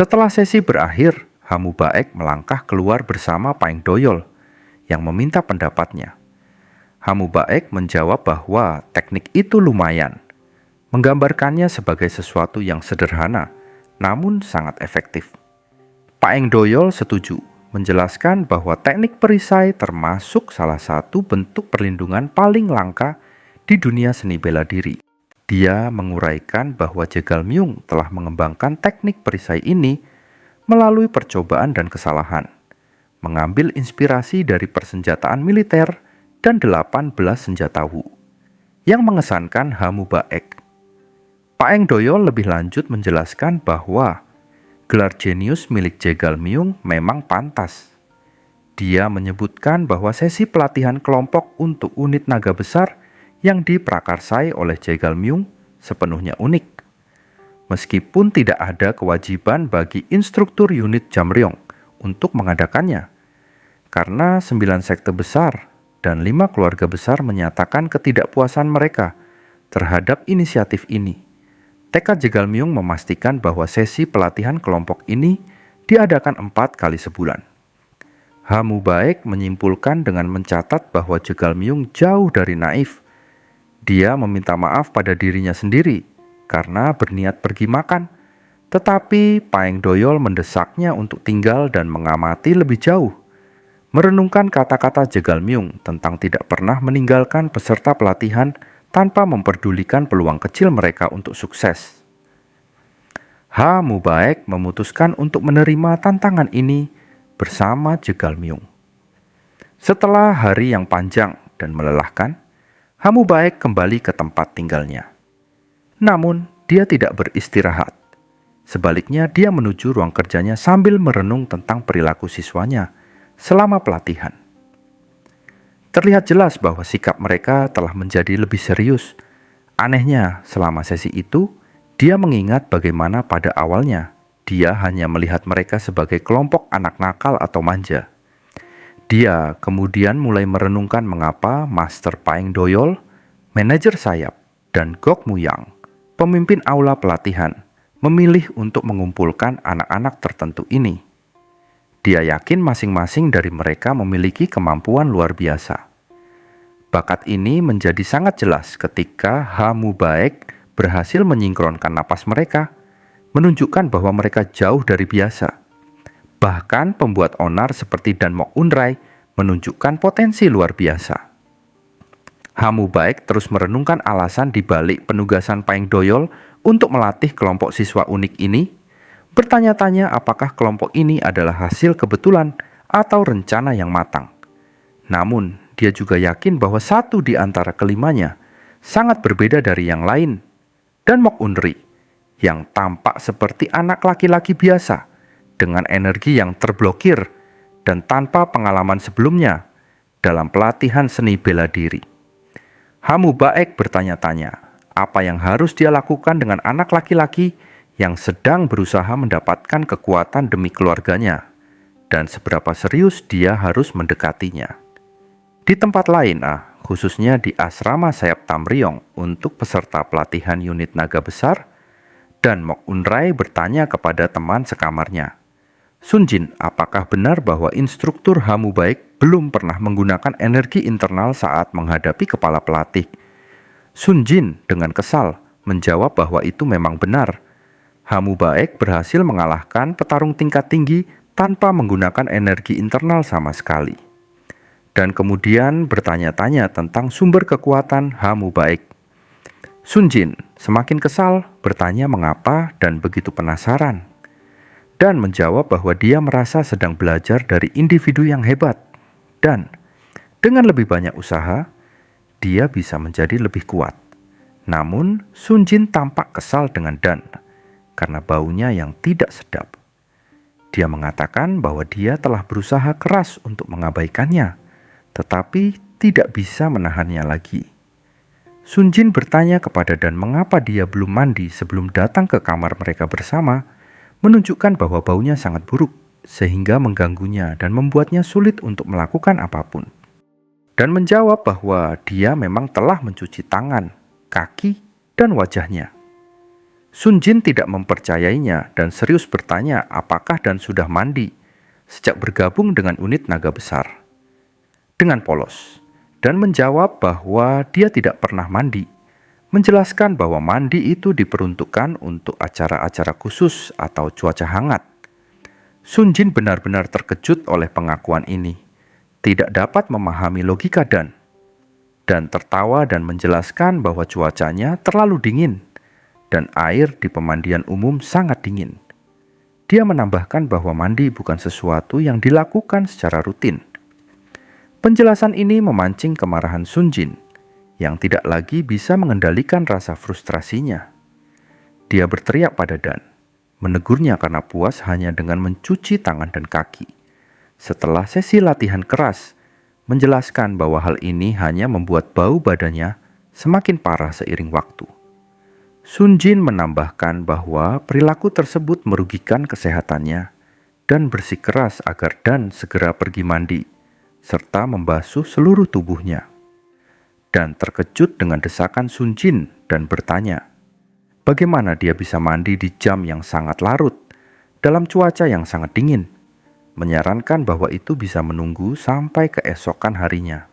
Setelah sesi berakhir, Hamu Baek melangkah keluar bersama Paeng Doyol yang meminta pendapatnya. Hamu Baek menjawab bahwa teknik itu lumayan, menggambarkannya sebagai sesuatu yang sederhana, namun sangat efektif. Paeng Doyol setuju, menjelaskan bahwa teknik perisai termasuk salah satu bentuk perlindungan paling langka di dunia seni bela diri. Dia menguraikan bahwa Jegal Myung telah mengembangkan teknik perisai ini melalui percobaan dan kesalahan, mengambil inspirasi dari persenjataan militer dan 18 senjata Wu, yang mengesankan Hamu Baek. Paeng Doyol lebih lanjut menjelaskan bahwa gelar jenius milik Jegal Myung memang pantas. Dia menyebutkan bahwa sesi pelatihan kelompok untuk unit naga besar yang diprakarsai oleh Jegal Myung sepenuhnya unik. Meskipun tidak ada kewajiban bagi instruktur unit Jamryong untuk mengadakannya, karena 9 sekte besar dan 5 keluarga besar menyatakan ketidakpuasan mereka terhadap inisiatif ini. Tekad Jegal Myung memastikan bahwa sesi pelatihan kelompok ini diadakan 4 kali sebulan. Hamu Baek menyimpulkan dengan mencatat bahwa Jegal Myung jauh dari naif. Dia meminta maaf pada dirinya sendiri karena berniat pergi makan, tetapi Paeng Doyol mendesaknya untuk tinggal dan mengamati lebih jauh, merenungkan kata-kata Jegal Myung tentang tidak pernah meninggalkan peserta pelatihan tanpa memperdulikan peluang kecil mereka untuk sukses. Hamu Baek memutuskan untuk menerima tantangan ini bersama Jegal Myung. Setelah hari yang panjang dan melelahkan, Hamu Baek kembali ke tempat tinggalnya. Namun, dia tidak beristirahat. Sebaliknya, dia menuju ruang kerjanya sambil merenung tentang perilaku siswanya selama pelatihan. Terlihat jelas bahwa sikap mereka telah menjadi lebih serius. Anehnya, selama sesi itu, dia mengingat bagaimana pada awalnya dia hanya melihat mereka sebagai kelompok anak nakal atau manja. Dia kemudian mulai merenungkan mengapa Master Paeng Doyol, manajer sayap, dan Gok Muyang, pemimpin aula pelatihan, memilih untuk mengumpulkan anak-anak tertentu ini. Dia yakin masing-masing dari mereka memiliki kemampuan luar biasa. Bakat ini menjadi sangat jelas ketika Hamu Baek berhasil menyingkronkan napas mereka, menunjukkan bahwa mereka jauh dari biasa. Bahkan pembuat onar seperti Dan Mok Unrai menunjukkan potensi luar biasa. Hamu Baek terus merenungkan alasan di balik penugasan Paeng Doyol untuk melatih kelompok siswa unik ini, bertanya-tanya apakah kelompok ini adalah hasil kebetulan atau rencana yang matang. Namun, dia juga yakin bahwa satu di antara kelimanya sangat berbeda dari yang lain. Dan Mok Unri, yang tampak seperti anak laki-laki biasa, dengan energi yang terblokir dan tanpa pengalaman sebelumnya dalam pelatihan seni bela diri. Hamu Baek bertanya-tanya apa yang harus dia lakukan dengan anak laki-laki yang sedang berusaha mendapatkan kekuatan demi keluarganya, dan seberapa serius dia harus mendekatinya. Di tempat lain, khususnya di asrama sayap Tamryong untuk peserta pelatihan unit naga besar, Dan Mok Unrai bertanya kepada teman sekamarnya, Sunjin, apakah benar bahwa instruktur Hamu Baek belum pernah menggunakan energi internal saat menghadapi kepala pelatih? Sunjin dengan kesal menjawab bahwa itu memang benar. Hamu Baek berhasil mengalahkan petarung tingkat tinggi tanpa menggunakan energi internal sama sekali. Dan kemudian bertanya-tanya tentang sumber kekuatan Hamu Baek. Sunjin semakin kesal, bertanya mengapa dan begitu penasaran. Dan menjawab bahwa dia merasa sedang belajar dari individu yang hebat. Dan dengan lebih banyak usaha, dia bisa menjadi lebih kuat. Namun, Sunjin tampak kesal dengan Dan karena baunya yang tidak sedap. Dia mengatakan bahwa dia telah berusaha keras untuk mengabaikannya, tetapi tidak bisa menahannya lagi. Sunjin bertanya kepada Dan mengapa dia belum mandi sebelum datang ke kamar mereka bersama, menunjukkan bahwa baunya sangat buruk, sehingga mengganggunya dan membuatnya sulit untuk melakukan apapun. Dan menjawab bahwa dia memang telah mencuci tangan, kaki, dan wajahnya. Sun Jin tidak mempercayainya dan serius bertanya apakah Dan sudah mandi sejak bergabung dengan unit naga besar. Dengan polos, Dan menjawab bahwa dia tidak pernah mandi, menjelaskan bahwa mandi itu diperuntukkan untuk acara-acara khusus atau cuaca hangat. Sun Jin benar-benar terkejut oleh pengakuan ini, tidak dapat memahami logika Dan tertawa dan menjelaskan bahwa cuacanya terlalu dingin dan air di pemandian umum sangat dingin. Dia menambahkan bahwa mandi bukan sesuatu yang dilakukan secara rutin. Penjelasan ini memancing kemarahan Sun Jin, yang tidak lagi bisa mengendalikan rasa frustrasinya. Dia berteriak pada Dan, menegurnya karena puas hanya dengan mencuci tangan dan kaki. Setelah sesi latihan keras, menjelaskan bahwa hal ini hanya membuat bau badannya semakin parah seiring waktu. Sun Jin menambahkan bahwa perilaku tersebut merugikan kesehatannya dan bersikeras agar Dan segera pergi mandi, serta membasuh seluruh tubuhnya. Dan terkejut dengan desakan Sun Jin dan bertanya, bagaimana dia bisa mandi di jam yang sangat larut, dalam cuaca yang sangat dingin, menyarankan bahwa itu bisa menunggu sampai keesokan harinya.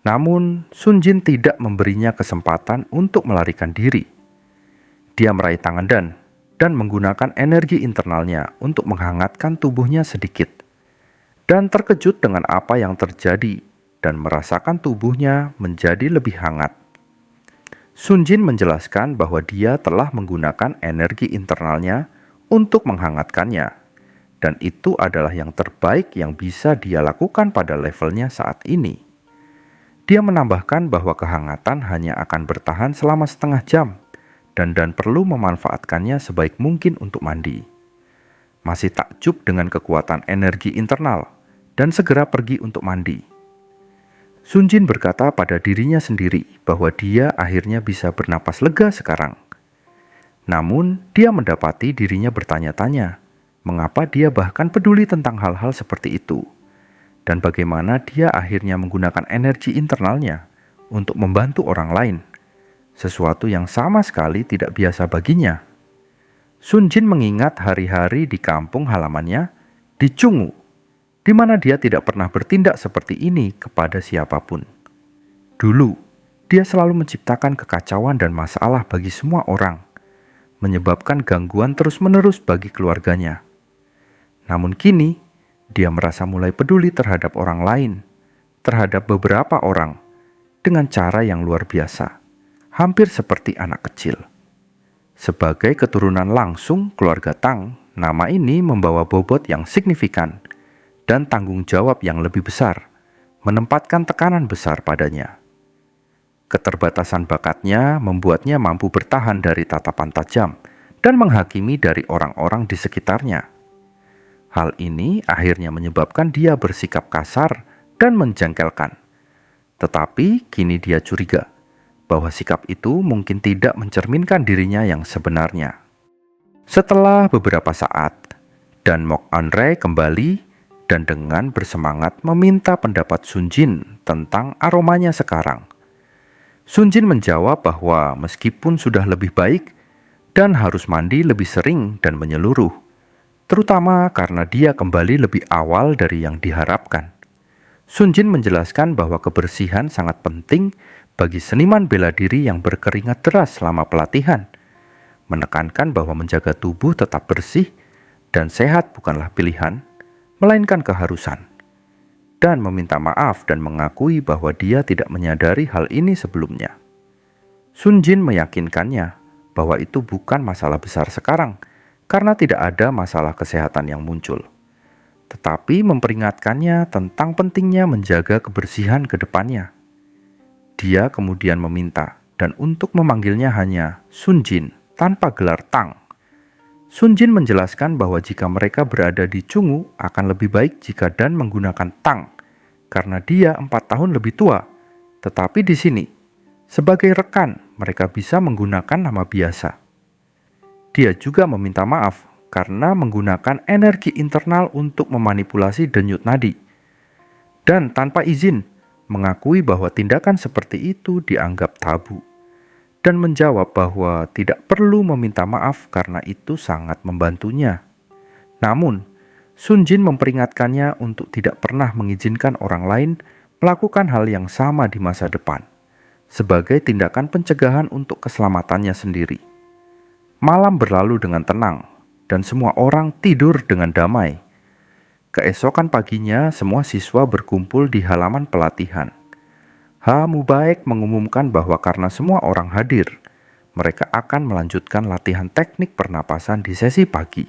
Namun, Sun Jin tidak memberinya kesempatan untuk melarikan diri. Dia meraih tangan Dan menggunakan energi internalnya untuk menghangatkan tubuhnya sedikit. Dan terkejut dengan apa yang terjadi dan merasakan tubuhnya menjadi lebih hangat. Sun Jin menjelaskan bahwa dia telah menggunakan energi internalnya untuk menghangatkannya, dan itu adalah yang terbaik yang bisa dia lakukan pada levelnya saat ini. Dia menambahkan bahwa kehangatan hanya akan bertahan selama setengah jam, dan perlu memanfaatkannya sebaik mungkin untuk mandi. Masih takjub dengan kekuatan energi internal, dan segera pergi untuk mandi. Sun Jin berkata pada dirinya sendiri bahwa dia akhirnya bisa bernapas lega sekarang. Namun, dia mendapati dirinya bertanya-tanya, mengapa dia bahkan peduli tentang hal-hal seperti itu, dan bagaimana dia akhirnya menggunakan energi internalnya untuk membantu orang lain, sesuatu yang sama sekali tidak biasa baginya. Sun Jin mengingat hari-hari di kampung halamannya di Chungwu, di mana dia tidak pernah bertindak seperti ini kepada siapapun. Dulu, dia selalu menciptakan kekacauan dan masalah bagi semua orang, menyebabkan gangguan terus-menerus bagi keluarganya. Namun kini, dia merasa mulai peduli terhadap orang lain, terhadap beberapa orang, dengan cara yang luar biasa, hampir seperti anak kecil. Sebagai keturunan langsung keluarga Tang, nama ini membawa bobot yang signifikan dan tanggung jawab yang lebih besar, menempatkan tekanan besar padanya. Keterbatasan bakatnya membuatnya mampu bertahan dari tatapan tajam dan menghakimi dari orang-orang di sekitarnya. Hal ini akhirnya menyebabkan dia bersikap kasar dan menjengkelkan. Tetapi kini dia curiga bahwa sikap itu mungkin tidak mencerminkan dirinya yang sebenarnya. Setelah beberapa saat, Dan Mok Anre kembali dan dengan bersemangat meminta pendapat Sun Jin tentang aromanya sekarang. Sun Jin menjawab bahwa meskipun sudah lebih baik, Dan harus mandi lebih sering dan menyeluruh, terutama karena dia kembali lebih awal dari yang diharapkan. Sun Jin menjelaskan bahwa kebersihan sangat penting bagi seniman bela diri yang berkeringat deras selama pelatihan, menekankan bahwa menjaga tubuh tetap bersih dan sehat bukanlah pilihan, melainkan keharusan, dan meminta maaf dan mengakui bahwa dia tidak menyadari hal ini sebelumnya. Sun Jin meyakinkannya bahwa itu bukan masalah besar sekarang, karena tidak ada masalah kesehatan yang muncul, tetapi memperingatkannya tentang pentingnya menjaga kebersihan ke depannya. Dia kemudian meminta dan untuk memanggilnya hanya Sun Jin tanpa gelar Tang. Sun Jin menjelaskan bahwa jika mereka berada di Chungwu akan lebih baik jika Dan menggunakan Tang karena dia 4 tahun lebih tua. Tetapi di sini, sebagai rekan, mereka bisa menggunakan nama biasa. Dia juga meminta maaf karena menggunakan energi internal untuk memanipulasi denyut nadi. Dan tanpa izin, mengakui bahwa tindakan seperti itu dianggap tabu. dan menjawab bahwa tidak perlu meminta maaf karena itu sangat membantunya. Namun, Sun Jin memperingatkannya untuk tidak pernah mengizinkan orang lain melakukan hal yang sama di masa depan, sebagai tindakan pencegahan untuk keselamatannya sendiri. Malam berlalu dengan tenang, dan semua orang tidur dengan damai. Keesokan paginya, semua siswa berkumpul di halaman pelatihan. Ha Mubaek mengumumkan bahwa karena semua orang hadir, mereka akan melanjutkan latihan teknik pernapasan di sesi pagi.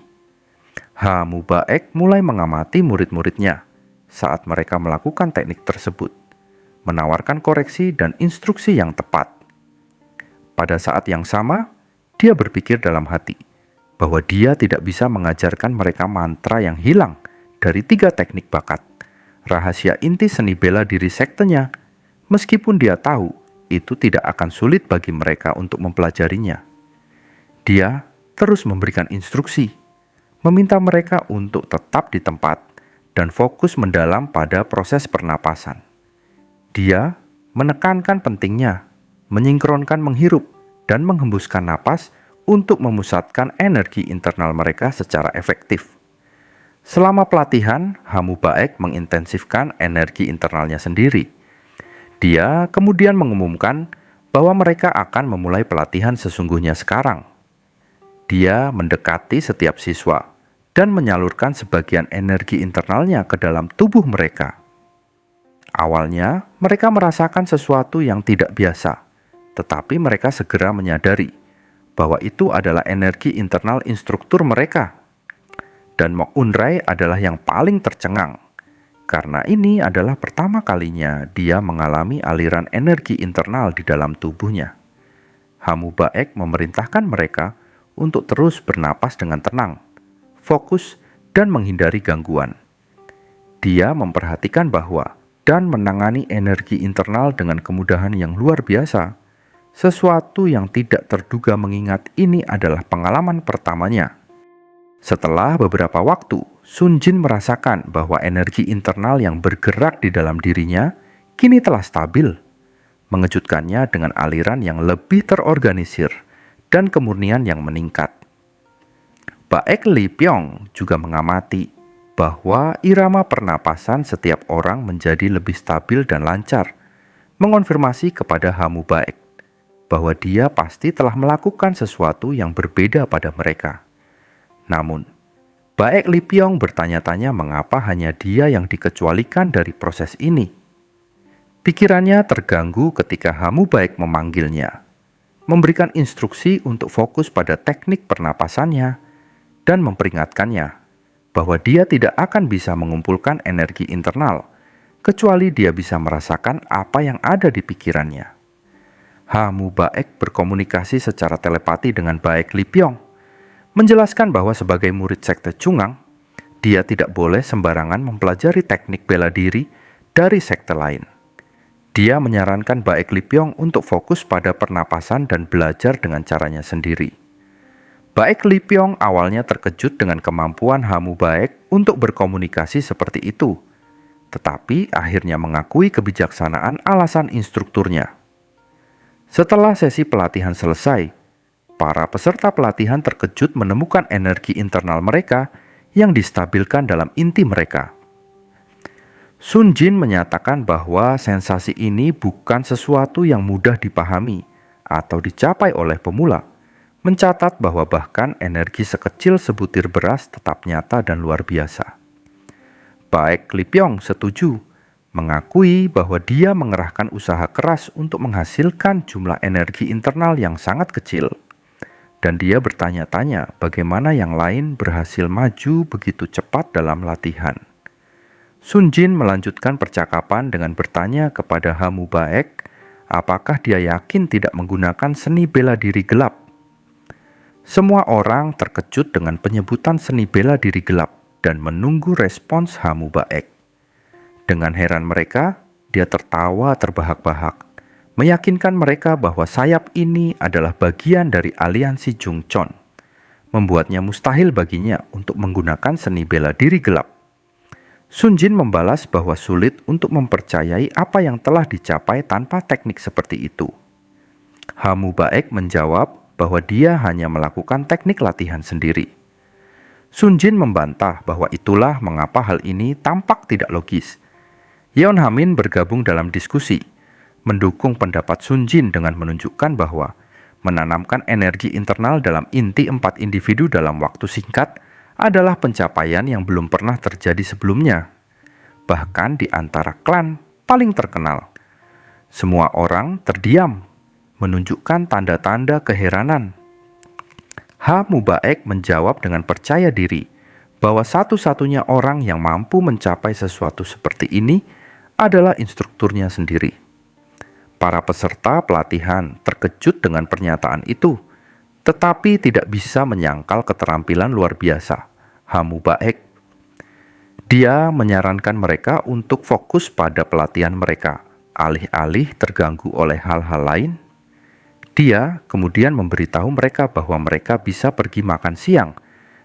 Ha Mubaek mulai mengamati murid-muridnya saat mereka melakukan teknik tersebut, menawarkan koreksi dan instruksi yang tepat. Pada saat yang sama, dia berpikir dalam hati bahwa dia tidak bisa mengajarkan mereka mantra yang hilang dari 3 teknik bakat, rahasia inti seni bela diri sektenya, meskipun dia tahu itu tidak akan sulit bagi mereka untuk mempelajarinya. Dia terus memberikan instruksi, meminta mereka untuk tetap di tempat dan fokus mendalam pada proses pernapasan. Dia menekankan pentingnya menyinkronkan menghirup dan menghembuskan napas untuk memusatkan energi internal mereka secara efektif. Selama pelatihan, Ha Mubaek mengintensifkan energi internalnya sendiri. Dia kemudian mengumumkan bahwa mereka akan memulai pelatihan sesungguhnya sekarang. Dia mendekati setiap siswa dan menyalurkan sebagian energi internalnya ke dalam tubuh mereka. Awalnya, mereka merasakan sesuatu yang tidak biasa, tetapi mereka segera menyadari bahwa itu adalah energi internal instruktur mereka. Dan Mok Unrai adalah yang paling tercengang, karena ini adalah pertama kalinya dia mengalami aliran energi internal di dalam tubuhnya. Ha Mubaek memerintahkan mereka untuk terus bernapas dengan tenang, fokus, dan menghindari gangguan. Dia memperhatikan bahwa dan menangani energi internal dengan kemudahan yang luar biasa, sesuatu yang tidak terduga mengingat ini adalah pengalaman pertamanya. Setelah beberapa waktu, Sun Jin merasakan bahwa energi internal yang bergerak di dalam dirinya kini telah stabil, mengejutkannya dengan aliran yang lebih terorganisir dan kemurnian yang meningkat. Baek Li Pyong juga mengamati bahwa irama pernapasan setiap orang menjadi lebih stabil dan lancar, mengonfirmasi kepada Ha Mubaek bahwa dia pasti telah melakukan sesuatu yang berbeda pada mereka. Namun, Baek Li Pyong bertanya-tanya mengapa hanya dia yang dikecualikan dari proses ini. Pikirannya terganggu ketika Ha Mubaek memanggilnya, memberikan instruksi untuk fokus pada teknik pernapasannya, dan memperingatkannya bahwa dia tidak akan bisa mengumpulkan energi internal, kecuali dia bisa merasakan apa yang ada di pikirannya. Ha Mubaek berkomunikasi secara telepati dengan Baek Li Pyong, menjelaskan bahwa sebagai murid sekte Chungang, dia tidak boleh sembarangan mempelajari teknik bela diri dari sekte lain. Dia menyarankan Baek Li Pyong untuk fokus pada pernapasan dan belajar dengan caranya sendiri. Baek Li Pyong awalnya terkejut dengan kemampuan Ha Mubaek untuk berkomunikasi seperti itu, tetapi akhirnya mengakui kebijaksanaan alasan instrukturnya. Setelah sesi pelatihan selesai, para peserta pelatihan terkejut menemukan energi internal mereka yang distabilkan dalam inti mereka. Sun Jin menyatakan bahwa sensasi ini bukan sesuatu yang mudah dipahami atau dicapai oleh pemula, mencatat bahwa bahkan energi sekecil sebutir beras tetap nyata dan luar biasa. Baek Li Pyong setuju, mengakui bahwa dia mengerahkan usaha keras untuk menghasilkan jumlah energi internal yang sangat kecil. Dan dia bertanya-tanya bagaimana yang lain berhasil maju begitu cepat dalam latihan. Sun Jin melanjutkan percakapan dengan bertanya kepada Ha Mubaek apakah dia yakin tidak menggunakan seni bela diri gelap. Semua orang terkejut dengan penyebutan seni bela diri gelap dan menunggu respons Ha Mubaek. Dengan heran mereka, dia tertawa terbahak-bahak, meyakinkan mereka bahwa sayap ini adalah bagian dari aliansi Jungchon, membuatnya mustahil baginya untuk menggunakan seni bela diri gelap. Sun Jin membalas bahwa sulit untuk mempercayai apa yang telah dicapai tanpa teknik seperti itu. Hamu Baek menjawab bahwa dia hanya melakukan teknik latihan sendiri. Sun Jin membantah bahwa itulah mengapa hal ini tampak tidak logis. Yeon Hamin bergabung dalam diskusi, mendukung pendapat Sun Jin dengan menunjukkan bahwa menanamkan energi internal dalam inti 4 individu dalam waktu singkat adalah pencapaian yang belum pernah terjadi sebelumnya. Bahkan di antara klan paling terkenal. Semua orang terdiam, menunjukkan tanda-tanda keheranan. Hamu Baek menjawab dengan percaya diri bahwa satu-satunya orang yang mampu mencapai sesuatu seperti ini adalah instrukturnya sendiri. Para peserta pelatihan terkejut dengan pernyataan itu, tetapi tidak bisa menyangkal keterampilan luar biasa Hamu Baek. Dia menyarankan mereka untuk fokus pada pelatihan mereka, alih-alih terganggu oleh hal-hal lain. Dia kemudian memberitahu mereka bahwa mereka bisa pergi makan siang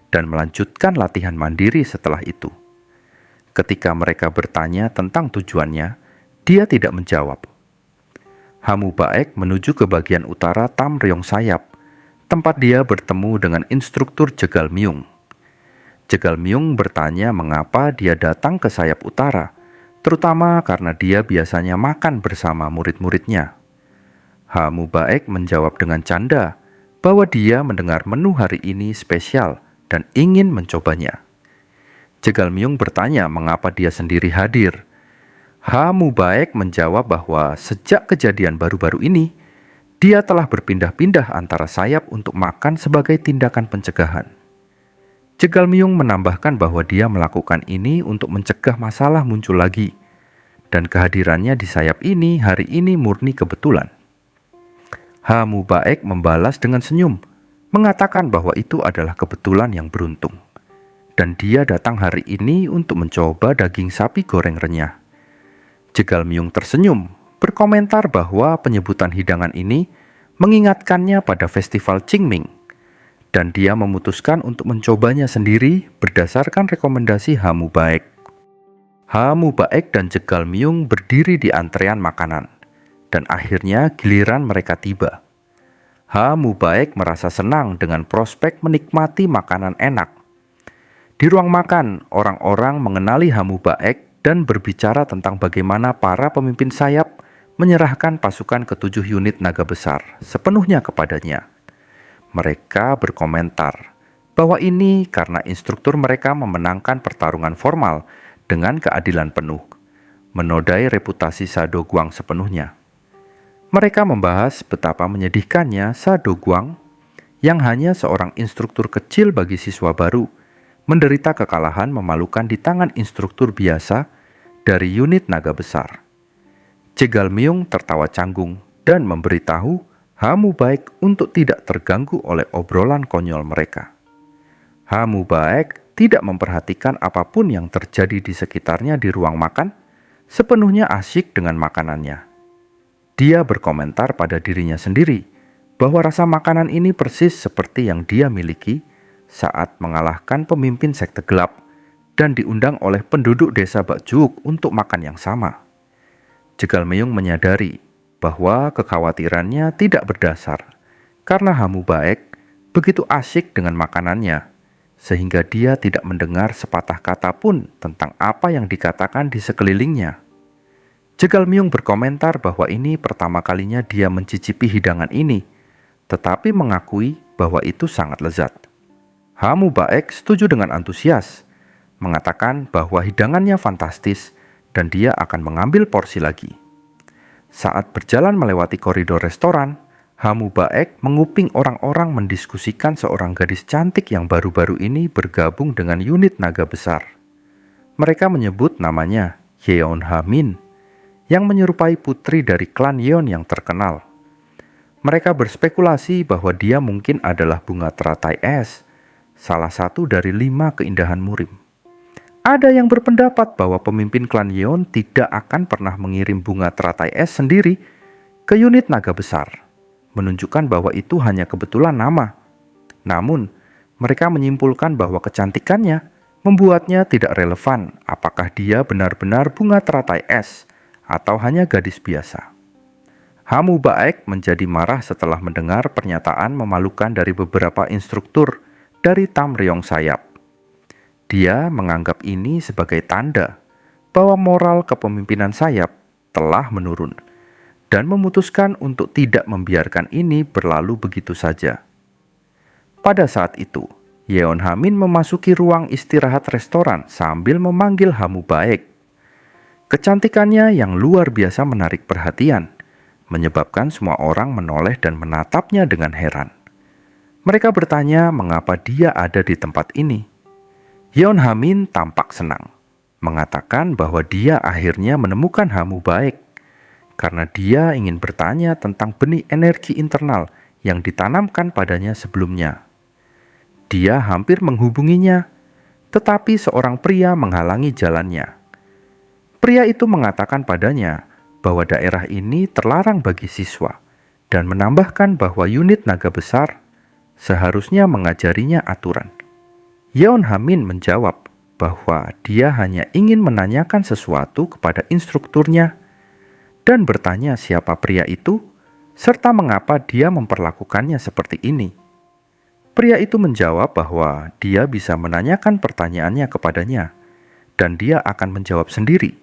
dan melanjutkan latihan mandiri setelah itu. Ketika mereka bertanya tentang tujuannya, dia tidak menjawab. Hamu Baek menuju ke bagian utara Tam Ryong Sayap, tempat dia bertemu dengan instruktur Jegal Myung. Jegal Myung bertanya mengapa dia datang ke sayap utara, terutama karena dia biasanya makan bersama murid-muridnya. Hamu Baek menjawab dengan canda bahwa dia mendengar menu hari ini spesial dan ingin mencobanya. Jegal Myung bertanya mengapa dia sendiri hadir. Hamu Baek menjawab bahwa sejak kejadian baru-baru ini, dia telah berpindah-pindah antara sayap untuk makan sebagai tindakan pencegahan. Jegal Myung menambahkan bahwa dia melakukan ini untuk mencegah masalah muncul lagi, dan kehadirannya di sayap ini hari ini murni kebetulan. Hamu Baek membalas dengan senyum, mengatakan bahwa itu adalah kebetulan yang beruntung. Dan dia datang hari ini untuk mencoba daging sapi goreng renyah. Jegal Myung tersenyum, berkomentar bahwa penyebutan hidangan ini mengingatkannya pada festival Qingming. Dan dia memutuskan untuk mencobanya sendiri berdasarkan rekomendasi Hamu Baek. Hamu Baek dan Jegal Myung berdiri di antrean makanan. Dan akhirnya giliran mereka tiba. Hamu Baek merasa senang dengan prospek menikmati makanan enak. Di ruang makan, orang-orang mengenali Hamu Baek dan berbicara tentang bagaimana para pemimpin sayap menyerahkan pasukan ke-7 unit naga besar sepenuhnya kepadanya. Mereka berkomentar bahwa ini karena instruktur mereka memenangkan pertarungan formal dengan keadilan penuh, menodai reputasi Sado Guang sepenuhnya. Mereka membahas betapa menyedihkannya Sado Guang, yang hanya seorang instruktur kecil bagi siswa baru, menderita kekalahan memalukan di tangan instruktur biasa dari unit naga besar. Jegal Myung tertawa canggung dan memberitahu Hamu Baek untuk tidak terganggu oleh obrolan konyol mereka. Hamu Baek tidak memperhatikan apapun yang terjadi di sekitarnya di ruang makan, sepenuhnya asyik dengan makanannya. Dia berkomentar pada dirinya sendiri bahwa rasa makanan ini persis seperti yang dia miliki saat mengalahkan pemimpin sekte gelap dan diundang oleh penduduk desa Bakjuk untuk makan yang sama. Jegal Myung menyadari bahwa kekhawatirannya tidak berdasar karena Hamu Baek begitu asyik dengan makanannya sehingga dia tidak mendengar sepatah kata pun tentang apa yang dikatakan di sekelilingnya. Jegal Myung berkomentar bahwa ini pertama kalinya dia mencicipi hidangan ini, tetapi mengakui bahwa itu sangat lezat. Hamu Baek setuju dengan antusias, mengatakan bahwa hidangannya fantastis dan dia akan mengambil porsi lagi. Saat berjalan melewati koridor restoran, Hamu Baek menguping orang-orang mendiskusikan seorang gadis cantik yang baru-baru ini bergabung dengan unit naga besar. Mereka menyebut namanya Yeon Hamin, yang menyerupai putri dari klan Yeon yang terkenal. Mereka berspekulasi bahwa dia mungkin adalah bunga teratai es, salah satu dari 5 keindahan murim. Ada yang berpendapat bahwa pemimpin klan Yeon tidak akan pernah mengirim bunga teratai es sendiri ke unit naga besar, menunjukkan bahwa itu hanya kebetulan nama. Namun, mereka menyimpulkan bahwa kecantikannya membuatnya tidak relevan apakah dia benar-benar bunga teratai es atau hanya gadis biasa. Hamu Baek menjadi marah setelah mendengar pernyataan memalukan dari beberapa instruktur dari Tam Ryong Sayap. Dia menganggap ini sebagai tanda bahwa moral kepemimpinan Sayap telah menurun dan memutuskan untuk tidak membiarkan ini berlalu begitu saja. Pada saat itu, Yeon Hamin memasuki ruang istirahat restoran sambil memanggil Hamu Baek. Kecantikannya yang luar biasa menarik perhatian, menyebabkan semua orang menoleh dan menatapnya dengan heran. Mereka bertanya mengapa dia ada di tempat ini. Yeon Hamin tampak senang, mengatakan bahwa dia akhirnya menemukan Hamu Baek, karena dia ingin bertanya tentang benih energi internal yang ditanamkan padanya sebelumnya. Dia hampir menghubunginya, tetapi seorang pria menghalangi jalannya. Pria itu mengatakan padanya bahwa daerah ini terlarang bagi siswa dan menambahkan bahwa unit naga besar seharusnya mengajarinya aturan. Yeon Hamin menjawab bahwa dia hanya ingin menanyakan sesuatu kepada instrukturnya dan bertanya siapa pria itu serta mengapa dia memperlakukannya seperti ini. Pria itu menjawab bahwa dia bisa menanyakan pertanyaannya kepadanya dan dia akan menjawab sendiri.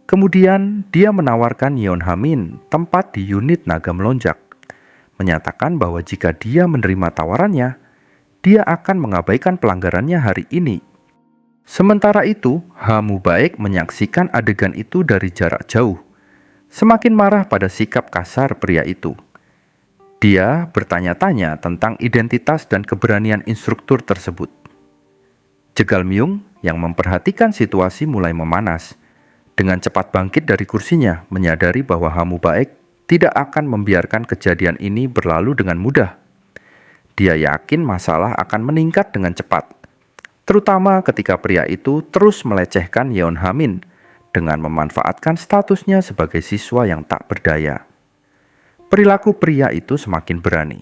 Kemudian dia menawarkan Yeon Hamin tempat di unit naga melonjak, menyatakan bahwa jika dia menerima tawarannya, dia akan mengabaikan pelanggarannya hari ini. Sementara itu, Hamu Baek menyaksikan adegan itu dari jarak jauh, semakin marah pada sikap kasar pria itu. Dia bertanya-tanya tentang identitas dan keberanian instruktur tersebut. Jegal Myung yang memperhatikan situasi mulai memanas. Dengan cepat bangkit dari kursinya, menyadari bahwa Hamu Baek tidak akan membiarkan kejadian ini berlalu dengan mudah. Dia yakin masalah akan meningkat dengan cepat, terutama ketika pria itu terus melecehkan Yeon Hamin dengan memanfaatkan statusnya sebagai siswa yang tak berdaya. Perilaku pria itu semakin berani,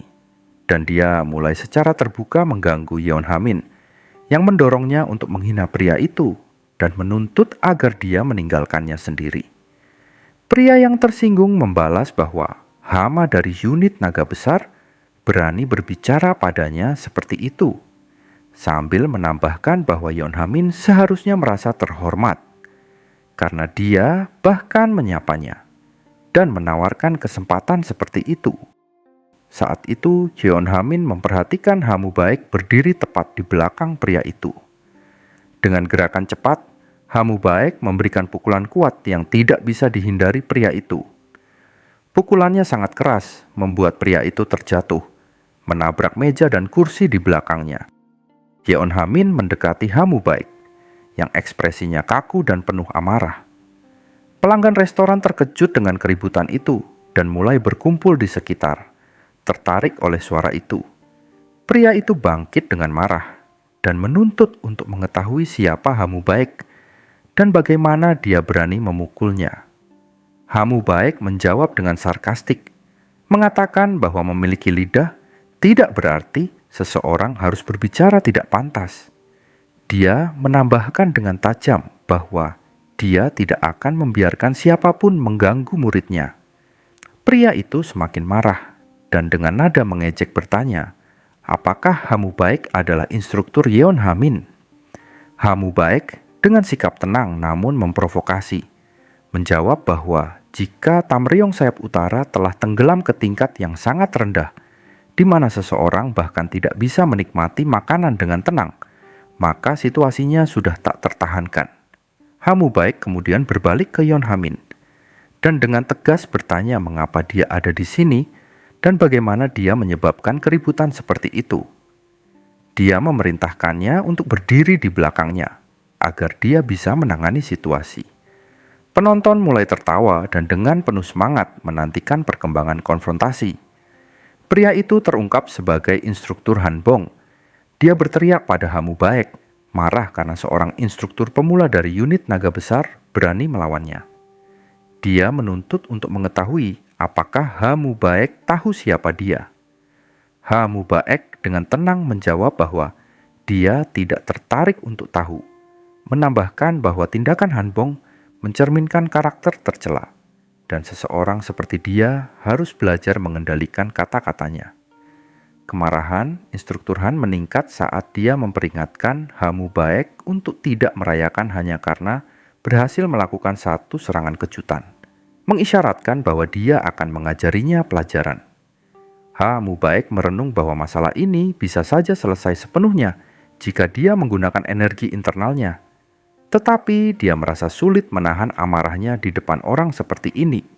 dan dia mulai secara terbuka mengganggu Yeon Hamin yang mendorongnya untuk menghina pria itu dan menuntut agar dia meninggalkannya sendiri. Pria yang tersinggung membalas bahwa hama dari unit naga besar berani berbicara padanya seperti itu, sambil menambahkan bahwa Yeon Hamin seharusnya merasa terhormat, karena dia bahkan menyapanya dan menawarkan kesempatan seperti itu. Saat itu, Yeon Hamin memperhatikan Hamu Baek berdiri tepat di belakang pria itu. Dengan gerakan cepat, Hamu Baek memberikan pukulan kuat yang tidak bisa dihindari pria itu. Pukulannya sangat keras, membuat pria itu terjatuh, menabrak meja dan kursi di belakangnya. Yeon Hamin mendekati Hamu Baek, yang ekspresinya kaku dan penuh amarah. Pelanggan restoran terkejut dengan keributan itu dan mulai berkumpul di sekitar, tertarik oleh suara itu. Pria itu bangkit dengan marah dan menuntut untuk mengetahui siapa Hamu Baek dan bagaimana dia berani memukulnya. Hamu Baek menjawab dengan sarkastik, mengatakan bahwa memiliki lidah tidak berarti seseorang harus berbicara tidak pantas. Dia menambahkan dengan tajam bahwa dia tidak akan membiarkan siapapun mengganggu muridnya. Pria itu semakin marah dan dengan nada mengejek bertanya, apakah Hamu Baek adalah instruktur Yeon Hamin? Hamu Baek dengan sikap tenang namun memprovokasi, menjawab bahwa jika Tam Ryong Sayap Utara telah tenggelam ke tingkat yang sangat rendah, di mana seseorang bahkan tidak bisa menikmati makanan dengan tenang, maka situasinya sudah tak tertahankan. Hamu Baek kemudian berbalik ke Yeon Hamin, dan dengan tegas bertanya mengapa dia ada di sini dan bagaimana dia menyebabkan keributan seperti itu. Dia memerintahkannya untuk berdiri di belakangnya, agar dia bisa menangani situasi. Penonton mulai tertawa dan dengan penuh semangat menantikan perkembangan konfrontasi. Pria itu terungkap sebagai instruktur Hanbong. Dia berteriak pada Hamu Baek, marah karena seorang instruktur pemula dari unit naga besar berani melawannya. Dia menuntut untuk mengetahui apakah Hamu Baek tahu siapa dia. Hamu Baek dengan tenang menjawab bahwa dia tidak tertarik untuk tahu, menambahkan bahwa tindakan Hanbong mencerminkan karakter tercela dan seseorang seperti dia harus belajar mengendalikan kata-katanya. Kemarahan instruktur Han meningkat saat dia memperingatkan Ha Mu-baek untuk tidak merayakan hanya karena berhasil melakukan satu serangan kejutan, mengisyaratkan bahwa dia akan mengajarinya pelajaran. Ha Mu-baek merenung bahwa masalah ini bisa saja selesai sepenuhnya jika dia menggunakan energi internalnya. Tetapi dia merasa sulit menahan amarahnya di depan orang seperti ini.